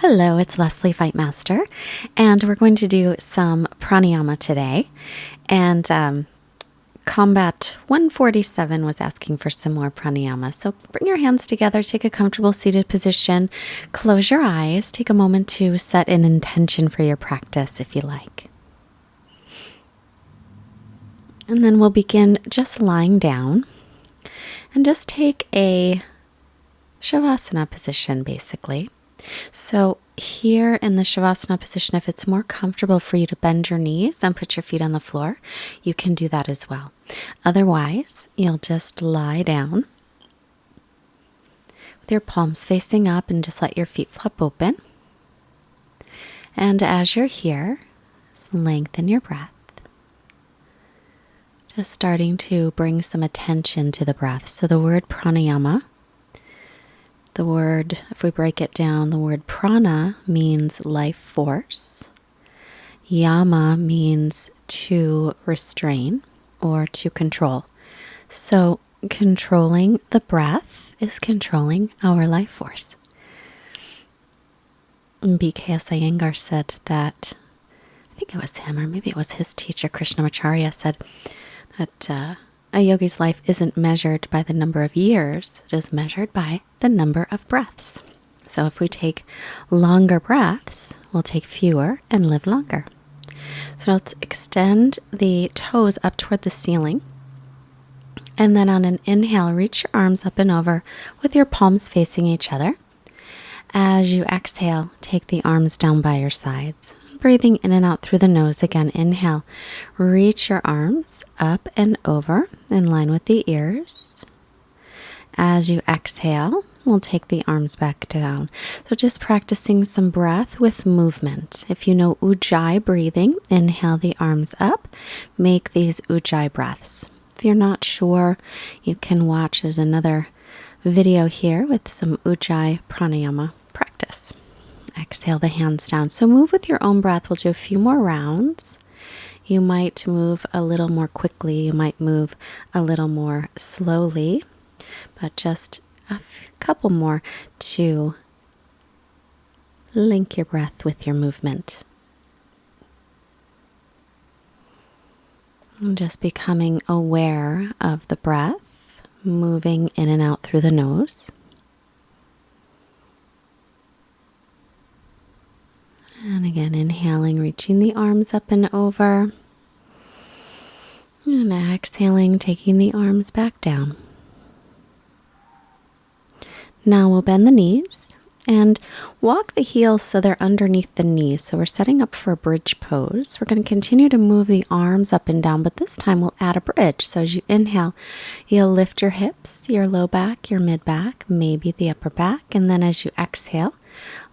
Hello, it's Lesley Fightmaster, and we're going to do some pranayama today. And Combat 147 was asking for some more pranayama. So bring your hands together, take a comfortable seated position, close your eyes, take a moment to set an intention for your practice if you like. And then we'll begin just lying down and just take a shavasana position basically. So here in the shavasana position, if it's more comfortable for you to bend your knees and put your feet on the floor, you can do that as well. Otherwise, you'll just lie down with your palms facing up and just let your feet flop open. And as you're here, just lengthen your breath. Just starting to bring some attention to the breath. So the word pranayama, the word, if we break it down, the word prana means life force. Yama means to restrain or to control. So controlling the breath is controlling our life force. B.K.S. Iyengar said that, I think it was him or maybe it was his teacher, Krishnamacharya, said that a yogi's life isn't measured by the number of years, it is measured by the number of breaths. So if we take longer breaths, we'll take fewer and live longer. So let's extend the toes up toward the ceiling. And then on an inhale, reach your arms up and over with your palms facing each other. As you exhale, take the arms down by your sides. Breathing in and out through the nose again. Inhale, reach your arms up and over in line with the ears. As you exhale, we'll take the arms back down. So just practicing some breath with movement. If you know Ojai breathing, inhale the arms up. Make these Ojai breaths. If you're not sure, you can watch. There's another video here with some Ojai pranayama practice. Exhale the hands down. So move with your own breath. We'll do a few more rounds. You might move a little more quickly. You might move a little more slowly. But just a couple more to link your breath with your movement. And just becoming aware of the breath, moving in and out through the nose. And again, inhaling, reaching the arms up and over. And exhaling, taking the arms back down. Now we'll bend the knees and walk the heels so they're underneath the knees. So we're setting up for a bridge pose. We're going to continue to move the arms up and down, but this time we'll add a bridge. So as you inhale, you'll lift your hips, your low back, your mid back, maybe the upper back. And then as you exhale,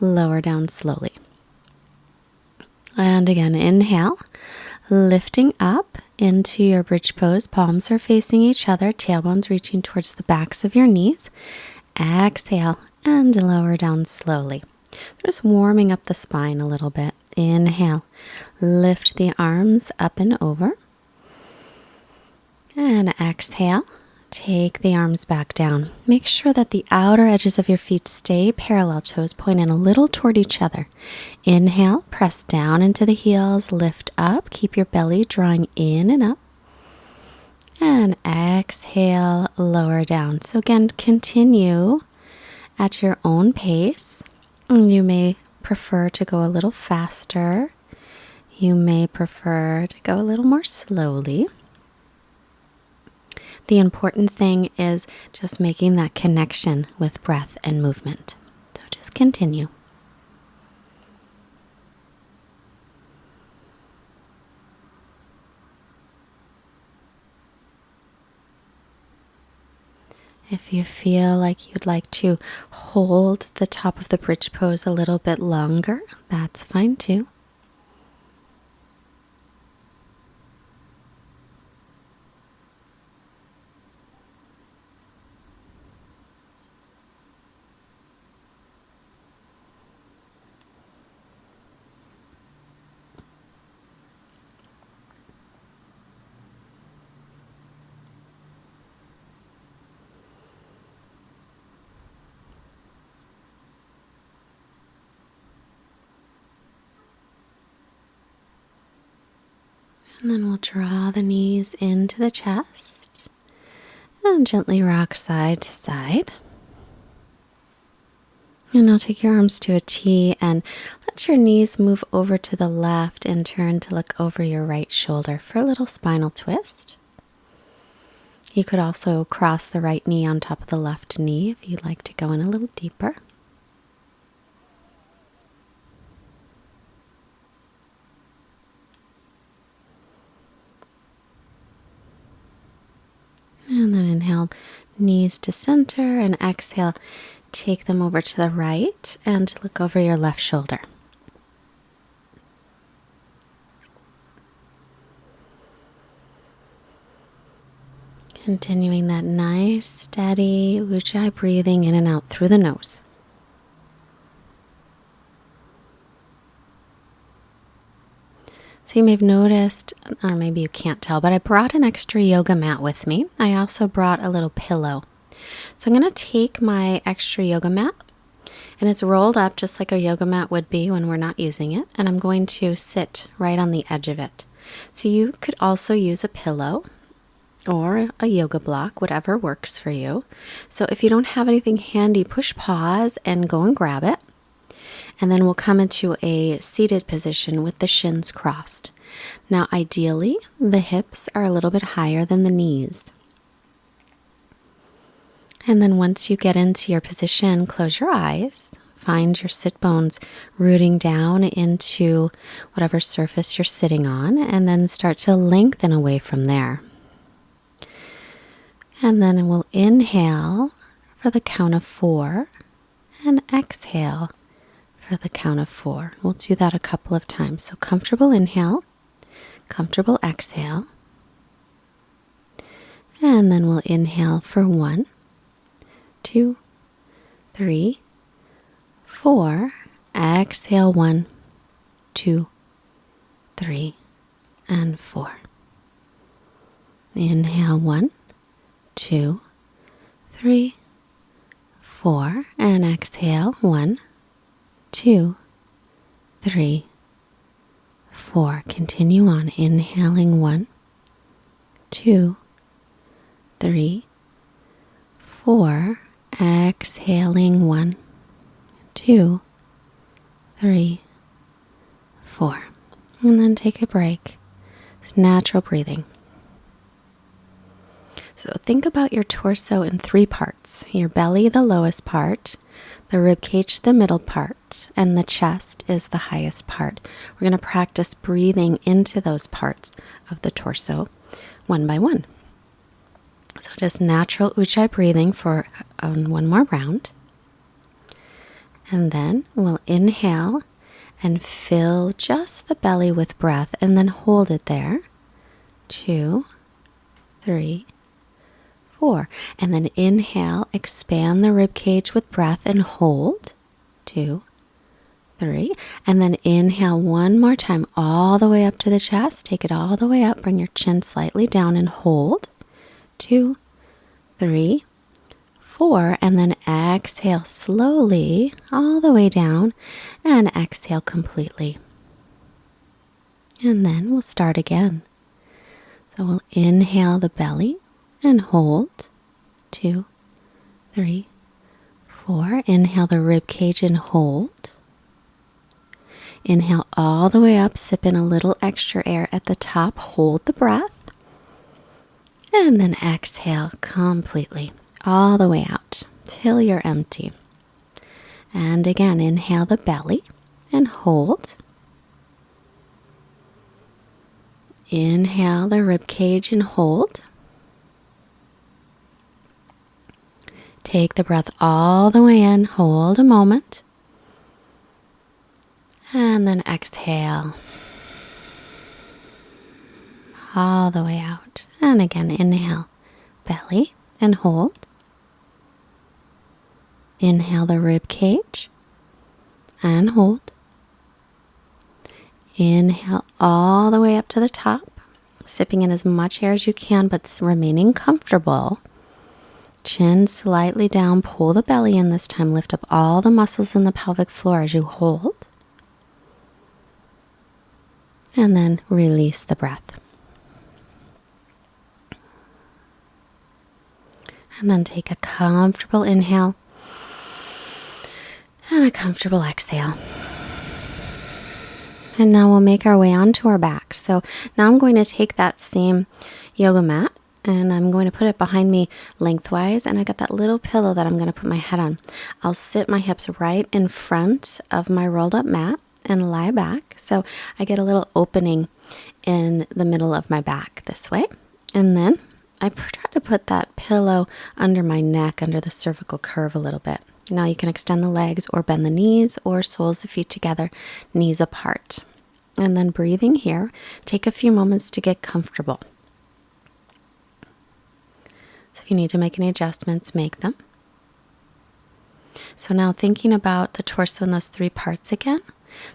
lower down slowly. And again, inhale, lifting up into your bridge pose. Palms are facing each other, tailbones reaching towards the backs of your knees. Exhale and lower down slowly. Just warming up the spine a little bit. Inhale, lift the arms up and over. And exhale, take the arms back down. Make sure that the outer edges of your feet stay parallel, toes pointing a little toward each other. Inhale, press down into the heels, lift up, keep your belly drawing in and up. And exhale, lower down. So again, continue at your own pace. You may prefer to go a little faster. You may prefer to go a little more slowly. The important thing is just making that connection with breath and movement. So just continue. If you feel like you'd like to hold the top of the bridge pose a little bit longer, that's fine too. And then we'll draw the knees into the chest and gently rock side to side. And now take your arms to a T and let your knees move over to the left and turn to look over your right shoulder for a little spinal twist. You could also cross the right knee on top of the left knee if you'd like to go in a little deeper. And then inhale, knees to center, and exhale, take them over to the right and look over your left shoulder. Continuing that nice, steady Ojai breathing in and out through the nose. So you may have noticed, or maybe you can't tell, but I brought an extra yoga mat with me. I also brought a little pillow. So I'm going to take my extra yoga mat, and it's rolled up just like a yoga mat would be when we're not using it, and I'm going to sit right on the edge of it. So you could also use a pillow or a yoga block, whatever works for you. So if you don't have anything handy, push pause and go and grab it. And then we'll come into a seated position with the shins crossed. Now, ideally, the hips are a little bit higher than the knees. And then once you get into your position, close your eyes. Find your sit bones rooting down into whatever surface you're sitting on, and then start to lengthen away from there. And then we'll inhale for the count of 4 and exhale for the count of 4. We'll do that a couple of times. So comfortable inhale, comfortable exhale. And then we'll inhale for 1, 2, 3, 4. Exhale 1, 2, 3, and 4. Inhale 1, 2, 3, 4. And exhale 1, 2, 3, 4. Continue on. Inhaling 1, 2, 3, 4. Exhaling 1, 2, 3, 4. And then take a break. It's natural breathing. So think about your torso in 3 parts. Your belly, the lowest part, the ribcage, the middle part, and the chest is the highest part. We're going to practice breathing into those parts of the torso one by one. So just natural Ojai breathing for one more round. And then we'll inhale and fill just the belly with breath and then hold it there. 2, 3, 4. And then inhale, expand the rib cage with breath and hold. 2, 3. And then inhale one more time all the way up to the chest. Take it all the way up. Bring your chin slightly down and hold. 2, 3, 4. And then exhale slowly all the way down and exhale completely. And then we'll start again. So we'll inhale the belly and hold. 2, 3, 4. Inhale the rib cage and hold. Inhale all the way up, sip in a little extra air at the top, hold the breath. And then exhale completely, all the way out, till you're empty. And again, inhale the belly and hold. Inhale the rib cage and hold. Take the breath all the way in, hold a moment. And then exhale. All the way out. And again, inhale, belly and hold. Inhale the rib cage and hold. Inhale all the way up to the top, sipping in as much air as you can, but remaining comfortable. Chin slightly down, pull the belly in this time, lift up all the muscles in the pelvic floor as you hold. And then release the breath. And then take a comfortable inhale and a comfortable exhale. And now we'll make our way onto our back. So now I'm going to take that same yoga mat and I'm going to put it behind me lengthwise. And I got that little pillow that I'm going to put my head on. I'll sit my hips right in front of my rolled up mat and lie back. So I get a little opening in the middle of my back this way. And then I try to put that pillow under my neck, under the cervical curve a little bit. Now you can extend the legs or bend the knees or soles of feet together, knees apart. And then breathing here, take a few moments to get comfortable. So if you need to make any adjustments, make them. So now thinking about the torso and those three parts again,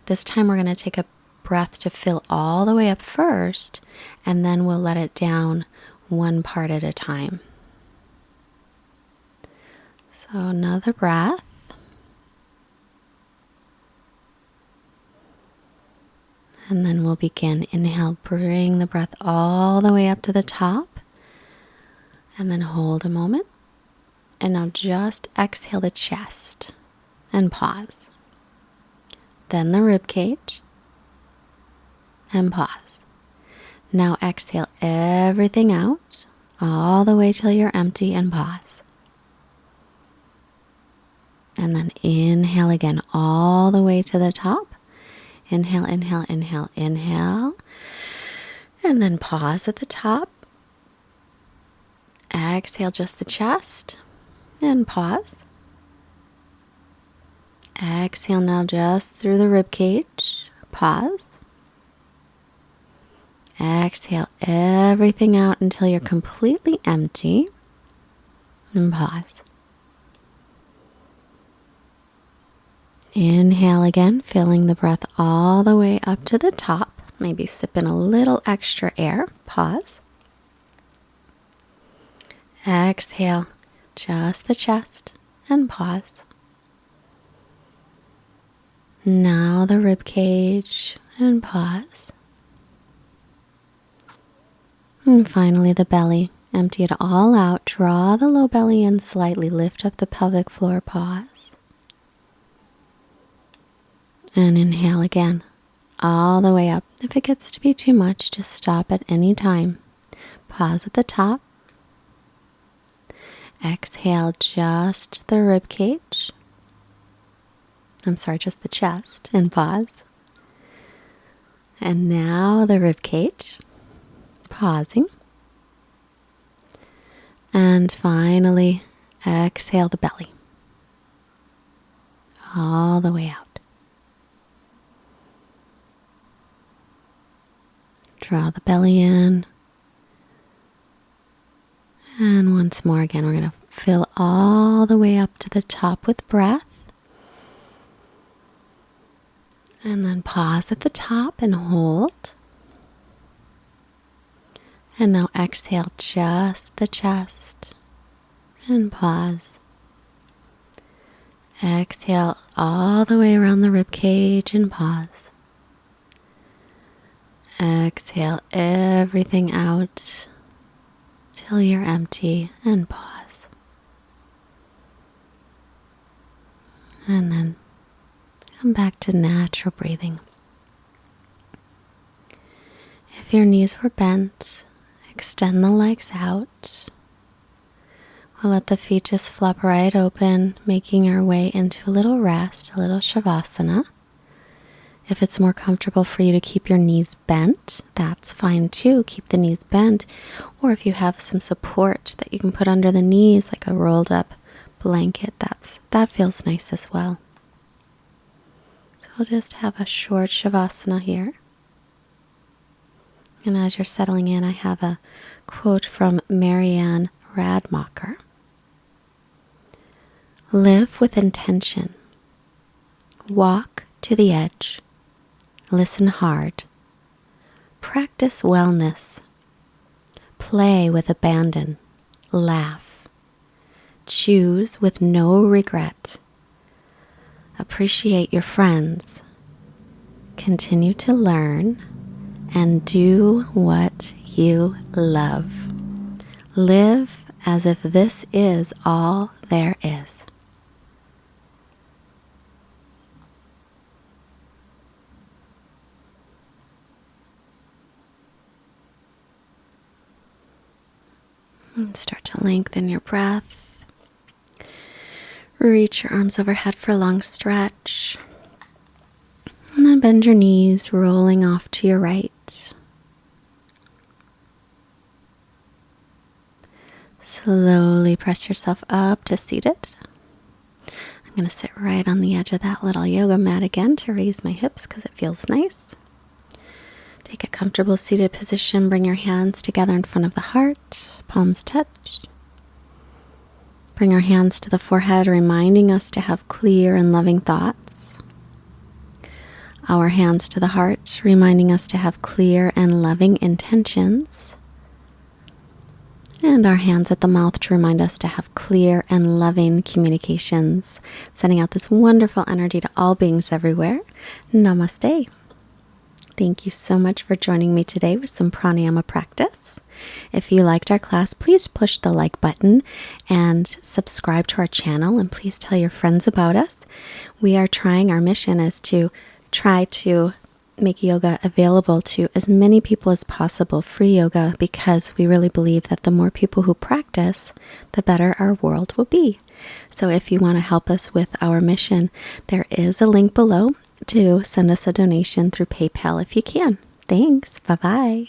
this time we're going to take a breath to fill all the way up first, and then we'll let it down one part at a time. So another breath. And then we'll begin. Inhale, bring the breath all the way up to the top. And then hold a moment. And now just exhale the chest and pause. Then the rib cage and pause. Now exhale everything out all the way till you're empty and pause. And then inhale again all the way to the top. Inhale, inhale, inhale, inhale. And then pause at the top. Exhale just the chest and pause. Exhale now just through the rib cage. Pause. Exhale everything out until you're completely empty and pause. Inhale again, filling the breath all the way up to the top. Maybe sip in a little extra air. Pause. Exhale, just the chest and pause. Now the rib cage and pause. And finally the belly. Empty it all out. Draw the low belly in slightly. Lift up the pelvic floor. Pause. And inhale again, all the way up. If it gets to be too much, just stop at any time. Pause at the top. Exhale just the rib cage. Just the chest, and pause. And now the rib cage. Pausing. And finally, exhale the belly. All the way out. Draw the belly in. And once more again, we're going to fill all the way up to the top with breath. And then pause at the top and hold. And now exhale just the chest and pause. Exhale all the way around the rib cage and pause. Exhale everything out till you're empty and pause. And then come back to natural breathing. If your knees were bent, extend the legs out. We'll let the feet just flop right open, making our way into a little rest, a little shavasana. If it's more comfortable for you to keep your knees bent, that's fine too. Keep the knees bent. Or if you have some support that you can put under the knees, like a rolled up blanket, that feels nice as well. So we'll just have a short shavasana here. And as you're settling in, I have a quote from Marianne Radmacher. Live with intention. Walk to the edge. Listen hard. Practice wellness. Play with abandon. Laugh. Choose with no regret. Appreciate your friends. Continue to learn and do what you love. Live as if this is all there is. And start to lengthen your breath. Reach your arms overhead for a long stretch. And then bend your knees, rolling off to your right. Slowly press yourself up to seated. I'm going to sit right on the edge of that little yoga mat again to raise my hips because it feels nice. Take a comfortable seated position. Bring your hands together in front of the heart. Palms touch. Bring our hands to the forehead, reminding us to have clear and loving thoughts. Our hands to the heart, reminding us to have clear and loving intentions. And our hands at the mouth to remind us to have clear and loving communications, sending out this wonderful energy to all beings everywhere. Namaste. Thank you so much for joining me today with some pranayama practice. If you liked our class, please push the like button and subscribe to our channel, and please tell your friends about us. Our mission is to try to make yoga available to as many people as possible, free yoga, because we really believe that the more people who practice, the better our world will be. So if you want to help us with our mission, there is a link below to send us a donation through PayPal if you can. Thanks. Bye-bye.